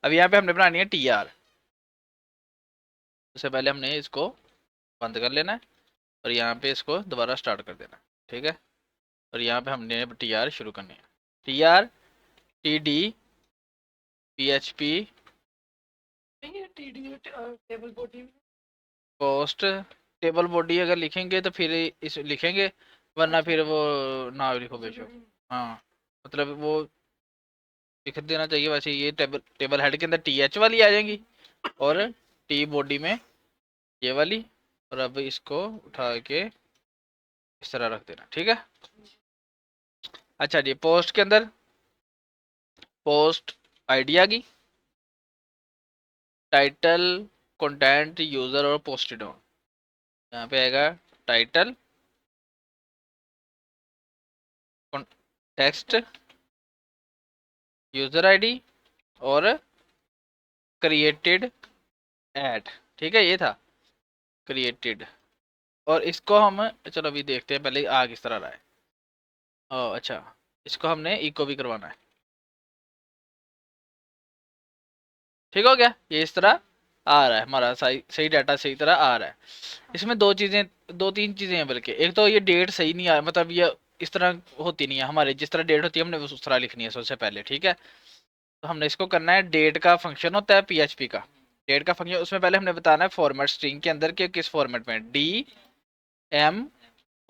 अब यहाँ पे हमने बनानी है TR, उससे पहले हमने इसको बंद कर लेना है और यहाँ पे इसको दोबारा स्टार्ट कर देना है, ठीक है। और यहाँ पे हमने TR शुरू करनी है, TR TD PHP नहीं है, TD टेबल बॉडी में पोस्ट। टेबल बॉडी अगर लिखेंगे तो फिर इस लिखेंगे, वरना फिर वो ना लिखो बेशक। हाँ, मतलब वो लिख देना चाहिए। वैसे ये टेबल हेड के अंदर TH वाली आ जाएंगी और T बॉडी में ये वाली, और अब इसको उठा के इस तरह रख देना, ठीक है। अच्छा जी, पोस्ट के अंदर पोस्ट ID आ गई, टाइटल कंटेंट यूजर और पोस्टेड ऑन। यहाँ पे आएगा टाइटल टेक्स्ट यूजर ID और क्रिएटेड ऐड, ठीक है, ये था क्रिएटेड। और इसको हम, चलो अभी देखते हैं, पहले आ किस तरह रहा है। ओ अच्छा, इसको हमने इको भी करवाना है, ठीक हो गया। ये इस तरह आ रहा है हमारा, सही सही डाटा सही तरह आ रहा है। इसमें दो तीन चीज़ें हैं, बल्कि एक तो ये डेट सही नहीं आ रहा, मतलब ये इस तरह होती नहीं है हमारे, जिस तरह डेट होती है हमने उस तरह लिखनी है सबसे पहले, ठीक है। तो हमने इसको करना है, डेट का फंक्शन होता है PHP का, डेट का फंक्शन, उसमें पहले हमने बताना है फॉर्मेट स्ट्रिंग के अंदर के किस फॉर्मेट में, DM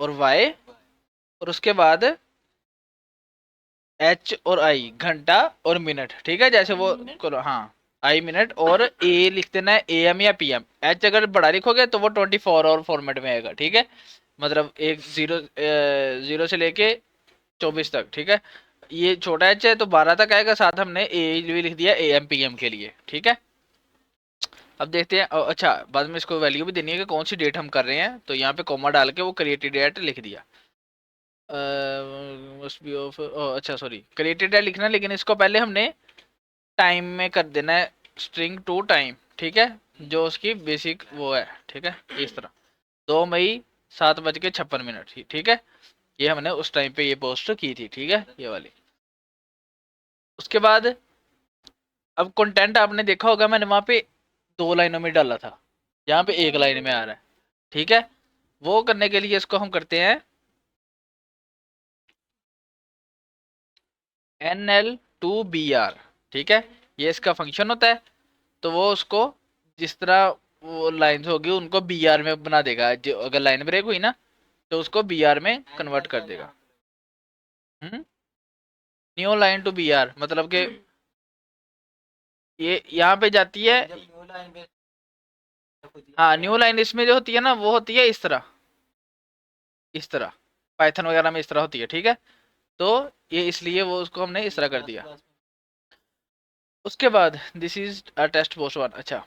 और Y, और उसके बाद H और I, घंटा और मिनट, ठीक है। जैसे वो करो, हाँ I मिनट, और A लिख देना है AM या PM। H अगर बड़ा लिखोगे तो वो 24 और फॉर्मेट में आएगा, ठीक है, मतलब एक जीरो से लेके 24 तक, ठीक है। ये छोटा H है तो 12 तक आएगा, साथ हमने A भी लिख दिया AM PM के लिए, ठीक है। अब देखते हैं, अच्छा बाद में इसको वैल्यू भी देनी है कि कौन सी डेट हम कर रहे हैं, तो यहाँ पे कॉमा डाल के वो क्रिएटेड डेट लिख दिया। मस्ट बी ऑफ, अच्छा सॉरी, क्रिएटेड है लिखना, लेकिन इसको पहले हमने टाइम में कर देना है, स्ट्रिंग टू टाइम, ठीक है, जो उसकी बेसिक वो है, ठीक है। इस तरह 2 मई 7:56, ठीक है, ये हमने उस टाइम पे ये पोस्ट की थी, ठीक है, ये वाली। उसके बाद अब कंटेंट आपने देखा होगा, मैंने वहाँ पे 2 लाइनों में डाला था, यहाँ पे 1 लाइन में आ रहा है, ठीक है। वो करने के लिए इसको हम करते हैं NL2BR, ठीक है, ये इसका फंक्शन होता है। तो वो उसको जिस तरह वो लाइन्स होगी उनको BR में बना देगा, जो अगर लाइन ब्रेक हुई ना तो उसको BR में कन्वर्ट कर देगा। न्यू लाइन टू BR मतलब कि ये यहाँ पे जाती है, हाँ न्यू लाइन इसमें जो होती है ना वो होती है इस तरह, इस तरह पाइथन वगैरह में इस तरह होती है, ठीक है। तो ये इसलिए वो उसको हमने इस तरह कर दिया। उसके बाद this is a test post 1, अच्छा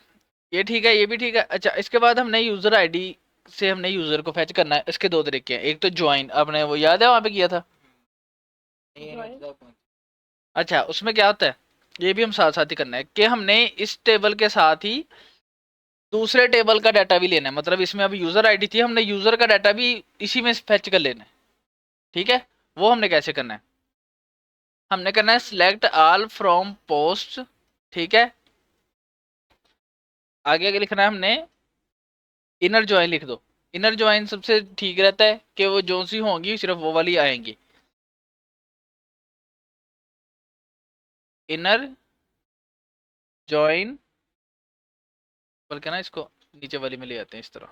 ये ठीक है, ये भी ठीक है। अच्छा, इसके बाद हमने यूजर आईडी से हमने यूजर को फेच करना है। इसके दो तरीके हैं, एक तो ज्वाइन, आपने वो याद है वहां पे किया था। अच्छा, उसमें क्या होता है, ये भी हम साथ साथ ही करना है कि हमने इस टेबल के साथ ही दूसरे टेबल का डाटा भी लेना है। मतलब इसमें अब यूजर आईडी थी, हमने यूजर का डाटा भी इसी में फेच कर लेना है। ठीक है, वो हमने कैसे करना है, हमने करना है सिलेक्ट ऑल फ्रॉम पोस्ट। ठीक है, आगे आगे लिखना है हमने इनर ज्वाइन लिख दो। इनर ज्वाइन सबसे ठीक रहता है कि वो जो सी होंगी सिर्फ वो वाली आएंगी। इनर ज्वाइन, बल्कि ना इसको नीचे वाली में ले आते हैं इस तरह।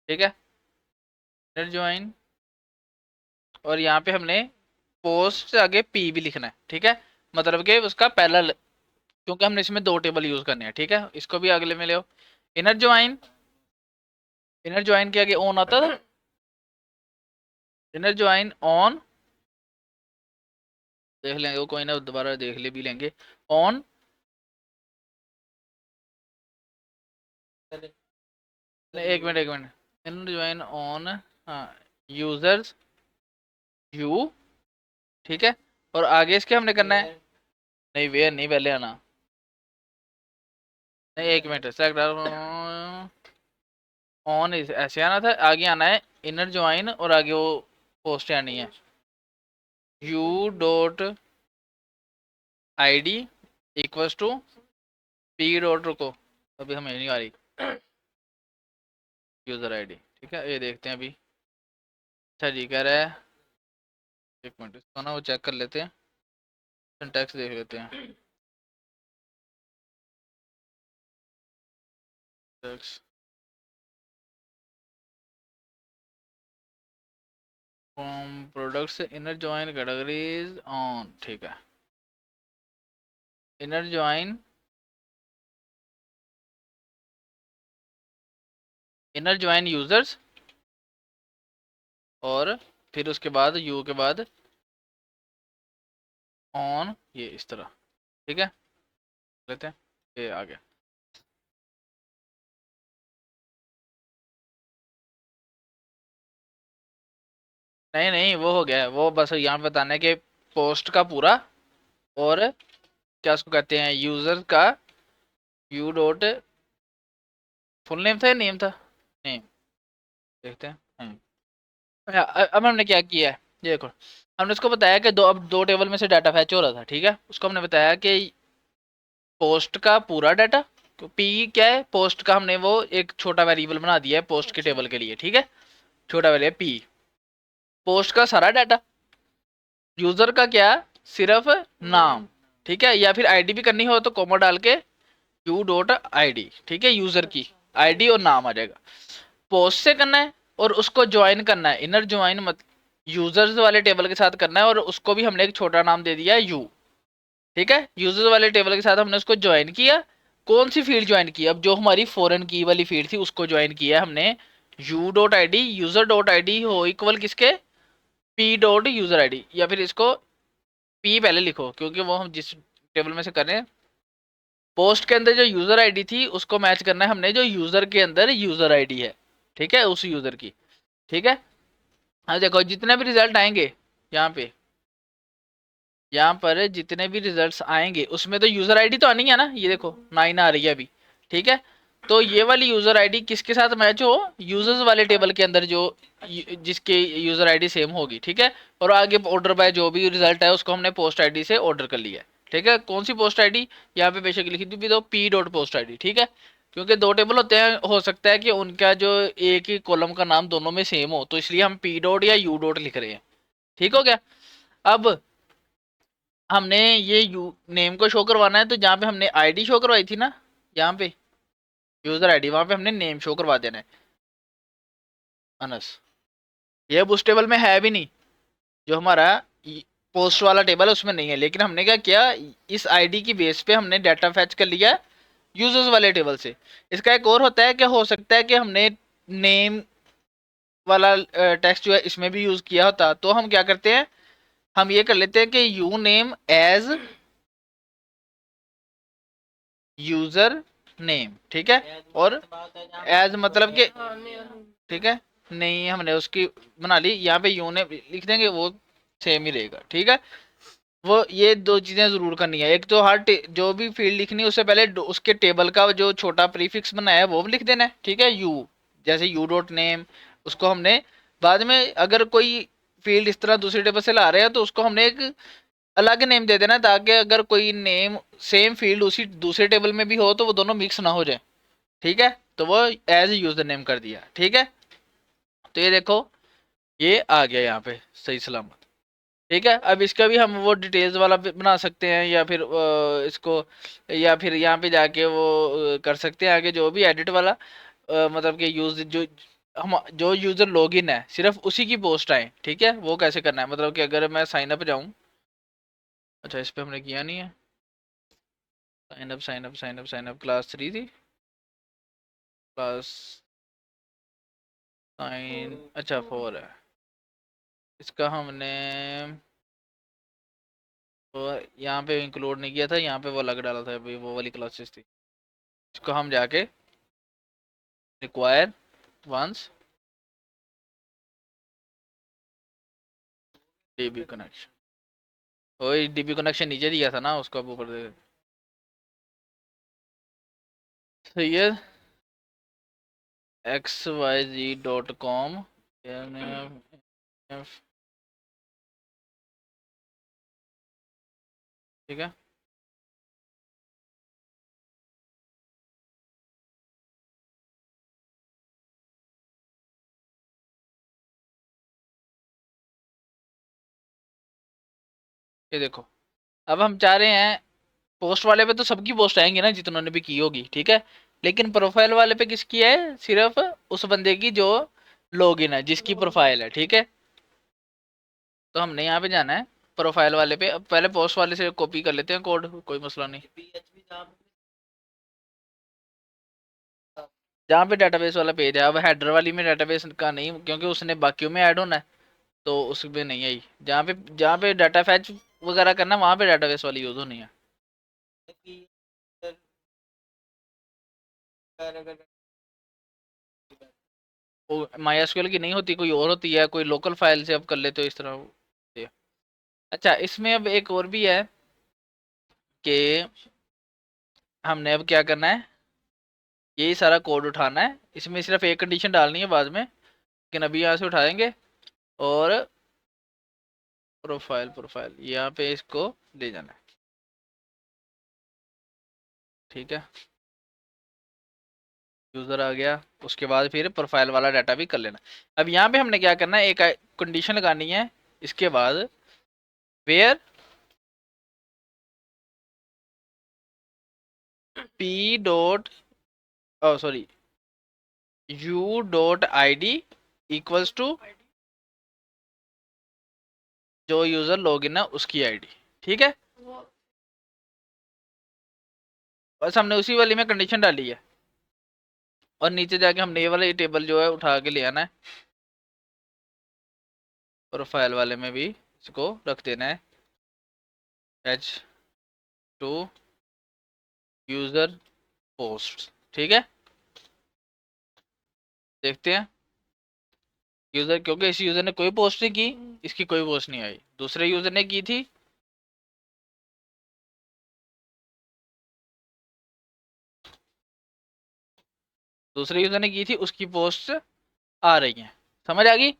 ठीक है, इनर ज्वाइन, और यहाँ पे हमने पोस्ट से आगे पी भी लिखना है। ठीक है, मतलब कि उसका पहला क्योंकि हमने इसमें दो टेबल यूज करने हैं। ठीक है, इसको भी अगले में ले आओ। इनर ज्वाइन, इनर ज्वाइन के आगे ऑन आता था, इनर ज्वाइन ऑन, देख लेंगे वो, कोई ना दोबारा देख ले भी लेंगे। ऑन, एक मिनट एक मिनट, इनर ज्वाइन ऑन, हाँ, यूजर्स यू। ठीक है, और आगे इसके हमने करना है, नहीं वेयर नहीं, पहले आना, नहीं एक मिनट, सेलेक्ट ऑन ऐसे आना था, आगे आना है इनर ज्वाइन, और आगे वो पोस्ट आनी है U dot I D equals to P dot, रुको अभी हमें नहीं आ रही, यूजर आईडी। ठीक है, ये देखते हैं अभी। अच्छा जी, कह रहा है, एक मिनट इसको ना वो चेक कर लेते हैं, सिंटैक्स देख लेते हैं। From products inner join categories on. ठीक है, inner join, inner join users, और फिर उसके बाद यू के बाद ऑन, ये इस तरह। ठीक है, लेते हैं, ये आ गया। नहीं नहीं, वो हो गया, वो बस यहाँ पे बताना है कि पोस्ट का पूरा, और क्या उसको कहते हैं, यूजर का यू डॉट, फुल नेम था या नेम था, नेम, देखते हैं। अब हमने क्या किया है, ये देखो, हमने उसको बताया कि दो, अब दो टेबल में से डाटा फैच हो रहा था। ठीक है, उसको हमने बताया कि पोस्ट का पूरा डाटा, तो पी क्या है, पोस्ट का हमने वो एक छोटा वेरिएबल बना दिया है पोस्ट के टेबल के लिए। ठीक है, छोटा वेरिएबल पी, पोस्ट का सारा डाटा, यूजर का क्या, सिर्फ नाम। ठीक है, या फिर आईडी भी करनी हो तो कोमा डाल के यू डॉट आई डी। ठीक है, यूजर की आईडी और नाम आ जाएगा। पोस्ट से करना है और उसको ज्वाइन करना है, इनर ज्वाइन मत यूजर्स वाले टेबल के साथ करना है, और उसको भी हमने एक छोटा नाम दे दिया है यू। ठीक है, यूजर्स वाले टेबल के साथ हमने उसको ज्वाइन किया। कौन सी फील्ड ज्वाइन की, अब जो हमारी फॉरेन की वाली फील्ड थी उसको ज्वाइन किया हमने, you dot I D, user dot I D हो इक्वल किसके, P dot user I D, या फिर इसको पी पहले लिखो क्योंकि वो हम जिस टेबल में से कर रहे हैं, पोस्ट के अंदर जो यूजर आईडी थी उसको मैच करना है हमने जो यूजर के अंदर यूजर आईडी है। ठीक है, उस यूजर की। ठीक है, हाँ देखो जितने भी रिजल्ट आएंगे यहाँ पे, यहाँ पर जितने भी रिजल्ट्स आएंगे उसमें तो यूजर आईडी तो आनी है ना, ये देखो 9 आ रही है अभी। ठीक है, तो ये वाली यूजर आईडी किसके साथ मैच हो, यूजर्स वाले टेबल के अंदर जो जिसके यूजर आईडी सेम होगी। ठीक है, और आगे ऑर्डर बाय जो भी रिजल्ट है उसको हमने पोस्ट आईडी से ऑर्डर कर लिया है। ठीक है, कौन सी पोस्ट आईडी, यहाँ पे बेशक लिखी भी दो पी डॉट पोस्ट आईडी। ठीक है, क्योंकि दो टेबल होते हैं, हो सकता है कि उनका जो एक ही कॉलम का नाम दोनों में सेम हो, तो इसलिए हम पी डॉट या यू डॉट लिख रहे हैं। ठीक हो गया। अब हमने ये यू नेम को शो करवाना है, तो जहाँ पे हमने आईडी शो करवाई थी ना, यहाँ पे यूजर आईडी, वहां पे हमने नेम शो करवा देना है अनस। ये अब उस टेबल में है भी नहीं, जो हमारा पोस्ट वाला टेबल है उसमें नहीं है, लेकिन हमने क्या किया, इस आईडी की बेस पे हमने डाटा फैच कर लिया यूजर्स वाले टेबल से। इसका एक और होता है कि हो सकता है कि हमने नेम वाला टेक्स्ट जो है इसमें भी यूज किया होता, तो हम क्या करते हैं, हम ये कर लेते हैं कि U name as user name, ठीक है। और एज मतलब कि हाँ नहीं ठीक है, नहीं हमने उसकी बना ली, यहाँ पे यू ने लिख देंगे, वो सेम ही रहेगा, ठीक है। वो ये दो चीजें जरूर करनी है, एक तो हर जो भी फील्ड लिखनी है उससे पहले उसके टेबल का जो छोटा प्रीफिक्स बनाया है वो भी लिख देना है, ठीक है। यू जैसे यू डॉट नेम, उसको हमने बाद में अगर कोई फील्ड इस तरह दूसरी टेबल से ला रहे हैं तो उसको हमने एक अलग नेम दे देना, ताकि अगर कोई नेम सेम फील्ड उसी दूसरे टेबल में भी हो तो वो दोनों मिक्स ना हो जाए, ठीक है। तो वो एज यूजर नेम कर दिया, ठीक है। तो ये देखो ये आ गया यहाँ पे सही सलामत, ठीक है। अब इसका भी हम वो डिटेल्स वाला बना सकते हैं, या फिर इसको, या फिर यहाँ पे जाके वो कर सकते हैं आगे जो भी एडिट वाला, मतलब कि यूज जो हम जो यूजर लॉगिन है सिर्फ उसी की पोस्ट आए, ठीक है। वो कैसे करना है, मतलब कि अगर मैं साइन अप जाऊँ, अच्छा इस पे हमने किया नहीं है, sign up sign up sign up sign up class 3 थी, क्लास साइन, अच्छा 4 है। इसका हमने वो यहाँ पे इंक्लूड नहीं किया था, यहाँ पे वो अलग डाला था, अभी वो वाली क्लासेस थी। इसको हम जाके रिक्वायर वंस डीबी कनेक्शन, वही डीबी कनेक्शन नीचे दिया था ना, उसको अब ऊपर दे। सही है, xyz.com, ठीक है। ये देखो, अब हम चाह रहे हैं पोस्ट वाले पे तो सबकी पोस्ट आएंगी ना जितनों ने भी की होगी, ठीक है। लेकिन प्रोफाइल वाले पे किसकी है, सिर्फ उस बंदे की जो लॉगिन है, जिसकी प्रोफाइल है, ठीक है। तो हमने यहाँ पे जाना है प्रोफाइल वाले पे, अब पहले पोस्ट वाले से कॉपी कर लेते हैं कोड, कोई मसला नहीं। जहाँ पे डाटाबेस वाला पेज है, अब हेडर वाली में डाटाबेस का नहीं, क्योंकि उसने बाकियों में ऐड होना है, तो उसमें नहीं आई। जहाँ पे डाटा फैच वगैरह करना वहाँ पे डाटाबेस वाली यूज होनी है। वो MySQL की नहीं होती, कोई और होती है, कोई लोकल फाइल से अब कर लेते हो इस तरह से। अच्छा इसमें अब एक और भी है कि हमने अब क्या करना है, यही सारा कोड उठाना है, इसमें सिर्फ एक कंडीशन डालनी है बाद में, लेकिन अभी यहाँ से उठाएंगे और प्रोफाइल प्रोफाइल यहाँ पे इसको ले जाना है, ठीक है। यूजर आ गया, उसके बाद फिर प्रोफाइल वाला डाटा भी कर लेना। अब यहाँ पे हमने क्या करना है, एक कंडीशन लगानी है इसके बाद, where P dot sorry U dot I D equals to जो यूजर लॉगिन है उसकी आईडी, ठीक है। वो बस हमने उसी वाली में कंडीशन डाली है, और नीचे जाके हमने ये वाला ये टेबल जो है उठा के ले आना है, प्रोफाइल वाले में भी इसको रख देना है, एच टू यूजर पोस्ट, ठीक है। देखते हैं यूजर, क्योंकि इस यूजर ने कोई पोस्ट नहीं की, इसकी कोई पोस्ट नहीं आई, दूसरे यूजर ने की थी, दूसरे यूजर ने की थी, उसकी पोस्ट आ रही है, समझ आ गई।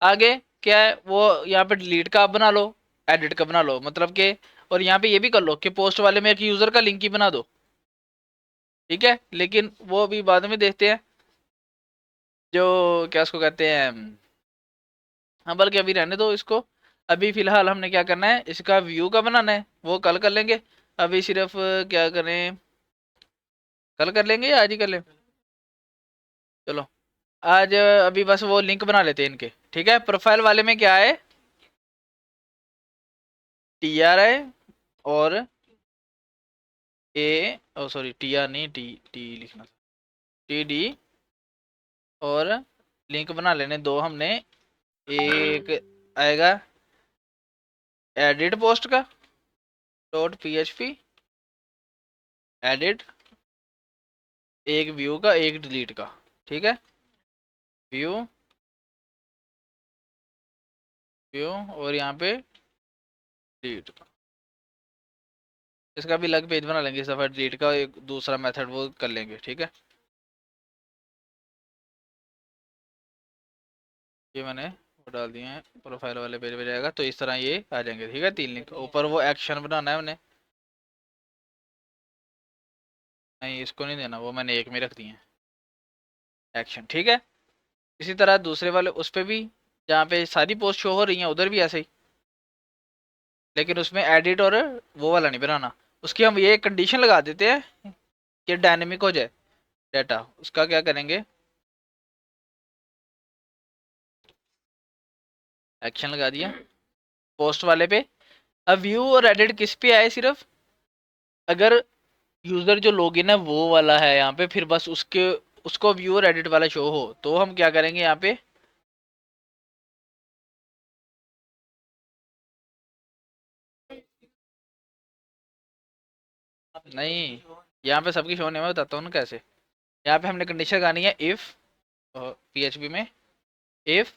आगे क्या है, वो यहाँ पे डिलीट का आप बना लो, एडिट का बना लो, मतलब कि, और यहाँ पे ये भी कर लो कि पोस्ट वाले में एक यूजर का लिंक ही बना दो, ठीक है। लेकिन वो अभी बाद में देखते हैं, जो क्या उसको कहते हैं, हाँ बल्कि अभी रहने दो इसको। अभी फिलहाल हमने क्या करना है, इसका व्यू का बनाना है, वो कल कर लेंगे। अभी सिर्फ क्या करें, कल कर लेंगे या आज ही कर लें, चलो आज अभी बस वो लिंक बना लेते हैं इनके, ठीक है। प्रोफाइल वाले में क्या है, TRI और सॉरी TR नहीं, टी लिखना, TD, और लिंक बना लेने दो हमने, एक आएगा एडिट पोस्ट का डॉट PHP एडिट, एक व्यू का, एक डिलीट का, ठीक है। व्यू, व्यू और यहाँ पे डिलीट का। इसका भी अलग पेज बना लेंगे, सफर डिलीट का एक दूसरा मेथड वो कर लेंगे, ठीक है। ये मैंने वो डाल दिए हैं, प्रोफाइल वाले पेज पे जाएगा तो इस तरह ये आ जाएंगे, ठीक है। 3 लिंक ऊपर, वो एक्शन बनाना है उन्हें, नहीं इसको नहीं देना, वो मैंने एक में रख दिए हैं एक्शन, ठीक है। इसी तरह दूसरे वाले उस पे भी, जहाँ पे सारी पोस्ट शो हो रही हैं उधर भी ऐसे ही, लेकिन उसमें एडिट और वो वाला नहीं बनाना। उसकी हम ये कंडीशन लगा देते हैं कि डायनेमिक हो जाए डाटा। उसका क्या करेंगे, एक्शन लगा दिया पोस्ट वाले पे। अब व्यू और एडिट किस पे आए, सिर्फ अगर यूजर जो लॉगिन है वो वाला है यहाँ पे, फिर बस उसके उसको व्यू और एडिट वाला शो हो, तो हम क्या करेंगे यहाँ पे, नहीं यहाँ पे सबकी शो नहीं, मैं बताता हूँ ना कैसे। यहाँ पे हमने कंडीशन लगानी है इफ, पीएचपी में इफ,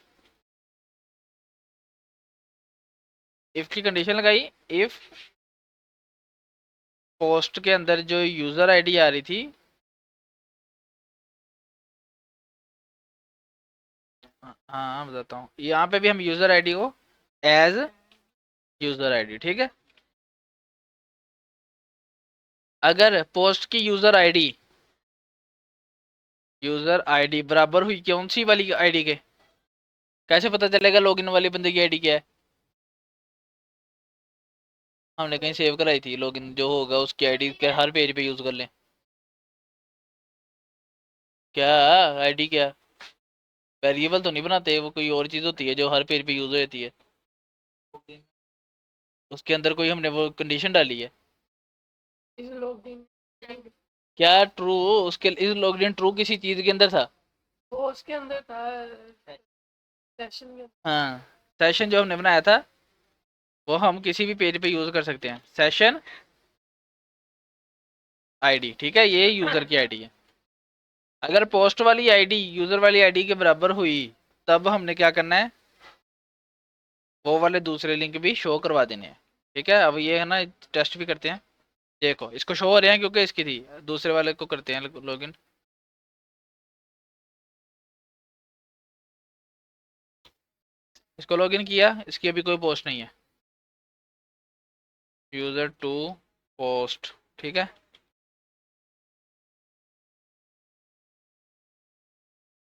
इफ की कंडीशन लगाई, इफ पोस्ट के अंदर जो यूजर आईडी आ रही थी, हाँ बताता हूँ, यहाँ पे भी हम यूजर आईडी को एज यूजर आईडी, ठीक है। अगर पोस्ट की यूजर आईडी बराबर हुई कौन सी वाली आईडी के, कैसे पता चलेगा लॉगिन वाली बंदे की आईडी क्या है, हमने कहीं सेव कराई थी लॉगिन, जो होगा उसकी आईडी के हर पेज पे यूज कर लें। क्या आईडी क्या, वेरिएबल तो नहीं बनाते, वो कोई और चीज होती है जो हर पेज पे यूज होती है, उसके अंदर कोई हमने वो कंडीशन डाली है। इस लॉगिन क्या ट्रू, उसके इस लॉगिन ट्रू किसी चीज के अंदर था, वो उसके अंदर था, सेशन में। हाँ सेशन जो हमने बनाया था वो हम किसी भी पेज पे यूज कर सकते हैं, सेशन आईडी, ठीक है। ये यूजर की आईडी है। अगर पोस्ट वाली आईडी यूजर वाली आईडी के बराबर हुई, तब हमने क्या करना है, वो वाले दूसरे लिंक भी शो करवा देने हैं, ठीक है। अब ये है ना, टेस्ट भी करते हैं, देखो इसको शो हो रहे हैं क्योंकि इसकी थी, दूसरे वाले को करते हैं लॉगिन। इसको लॉगिन किया, इसकी अभी कोई पोस्ट नहीं है, यूजर टू पोस्ट, ठीक है।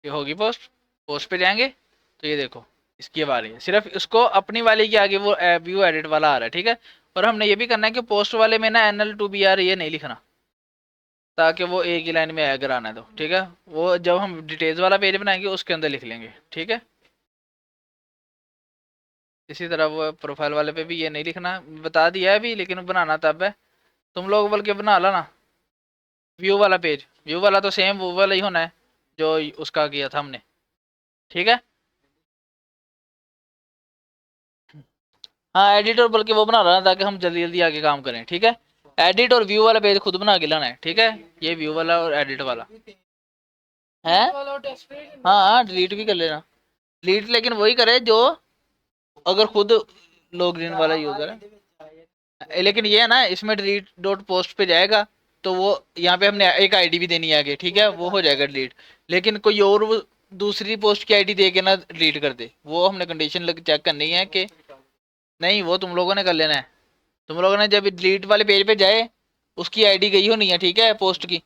ये होगी पोस्ट, पोस्ट पे जाएंगे तो ये देखो इसकी अब आ रही है, सिर्फ इसको अपनी वाले के आगे वो व्यू एडिट वाला आ रहा है, ठीक है। और हमने ये भी करना है कि पोस्ट वाले में ना NL2BR ये नहीं लिखना, ताकि वो एक ही लाइन में अगर आना है तो, ठीक है। वो जब हम डिटेल्स वाला पेज बनाएंगे उसके अंदर लिख लेंगे, ठीक है। इसी तरह वो प्रोफाइल वाले पे भी ये नहीं लिखना, बता दिया है भी, लेकिन बनाना तब है, तुम लोग बल्कि बना ला ना। व्यू वाला पेज, व्यू वाला तो सेम वो वाला ही होना है जो उसका किया था हमने, ठीक है। हाँ एडिट और बल्कि वो बना रहा ताकि हम जल्दी जल्दी आगे काम करें, ठीक है। एडिट और व्यू वाला पेज खुद बना के लाना है, ठीक है। ये व्यू वाला और एडिट वाला है, वाला डेस्परेट हाँ हाँ डिलीट भी कर लेना, डिलीट लेकिन वही करे जो अगर खुद लॉगिन वाला यूजर है। लेकिन ये है ना, इसमें डिलीट डॉट पोस्ट पे जाएगा तो वो यहाँ पे हमने एक आईडी भी देनी है आगे, ठीक है, वो हो जाएगा डिलीट। लेकिन कोई और वो दूसरी पोस्ट की आईडी दे के ना डिलीट कर दे, वो हमने कंडीशन चेक करनी है कि नहीं, वो तुम लोगों ने कर लेना है। तुम लोगों ने जब डिलीट वाले पेज पे जाए, उसकी आईडी गई होनी है, ठीक है, पोस्ट की,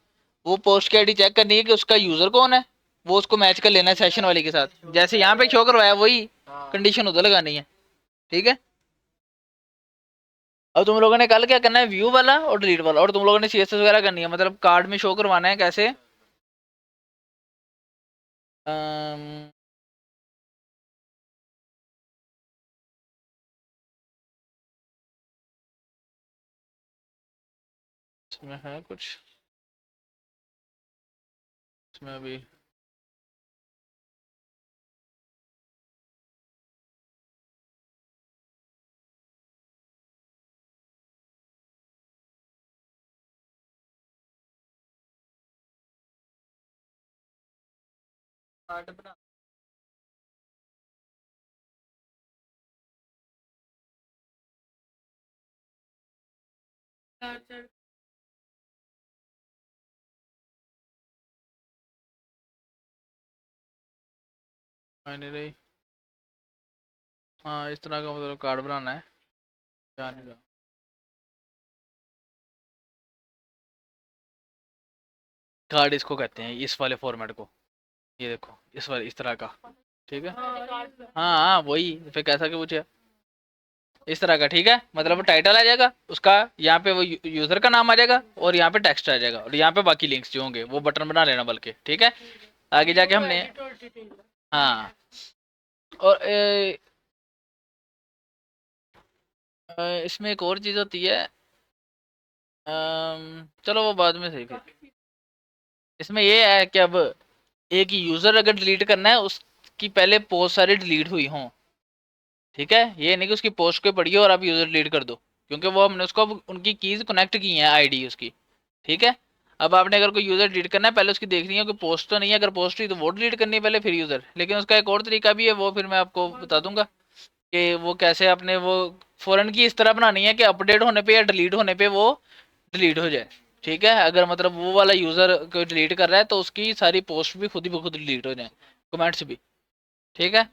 वो पोस्ट की आईडी चेक करनी है कि उसका यूजर कौन है, वो उसको मैच कर लेना है सेशन वाले के साथ, जैसे यहाँ पे शो करवाया वही कंडीशन उधर लगानी है, ठीक है। अब तुम लोगों ने कल क्या करना है, व्यू वाला और डिलीट वाला, और तुम लोगों ने CSS वगैरह करनी है, मतलब कार्ड में शो करवाना है कैसे, अम्म, इसमें है कुछ, इसमें अभी कार्ड बना चार्जर नहीं रही। हाँ इस तरह का मतलब कार्ड बनाना है। क्या नहीं रहा। कार्ड इसको कहते हैं, इस वाले फॉर्मेट को। ये देखो इस वाले इस तरह का। ठीक है। हाँ हाँ वही फिर कैसा कि पूछे इस तरह का। ठीक है, मतलब टाइटल आ जाएगा उसका, यहाँ पे वो यूजर का नाम आ जाएगा और यहाँ पे टेक्स्ट आ जाएगा और यहाँ पे बाकी लिंक्स जो होंगे वो बटन बना लेना बल्कि। ठीक है, आगे जाके हमने हाँ और इसमें एक और चीज़ होती है। चलो वो बाद में सही फिर। इसमें ये है कि अब एक यूजर अगर डिलीट करना है उसकी पहले पोस्ट सारी डिलीट हुई हों। ठीक है, ये नहीं कि उसकी पोस्ट को पढ़िए और आप यूजर डिलीट कर दो, क्योंकि वो हमने उसको उनकी कीज कनेक्ट की हैं आईडी उसकी। ठीक है, अब आपने अगर कोई यूजर डिलीट करना है पहले उसकी देखनी है कि पोस्ट तो नहीं है, अगर पोस्ट हुई तो वो डिलीट करनी है पहले फिर यूजर। लेकिन उसका एक और तरीका भी है, वो फिर मैं आपको बता दूंगा कि वो कैसे अपने वो फॉरन की इस तरह बनानी है कि अपडेट होने पे या डिलीट होने पे वो डिलीट हो जाए। ठीक है, अगर मतलब वो वाला यूजर को डिलीट कर रहा है तो उसकी सारी पोस्ट भी खुद ही खुद डिलीट हो जाए, कमेंट्स भी। ठीक है,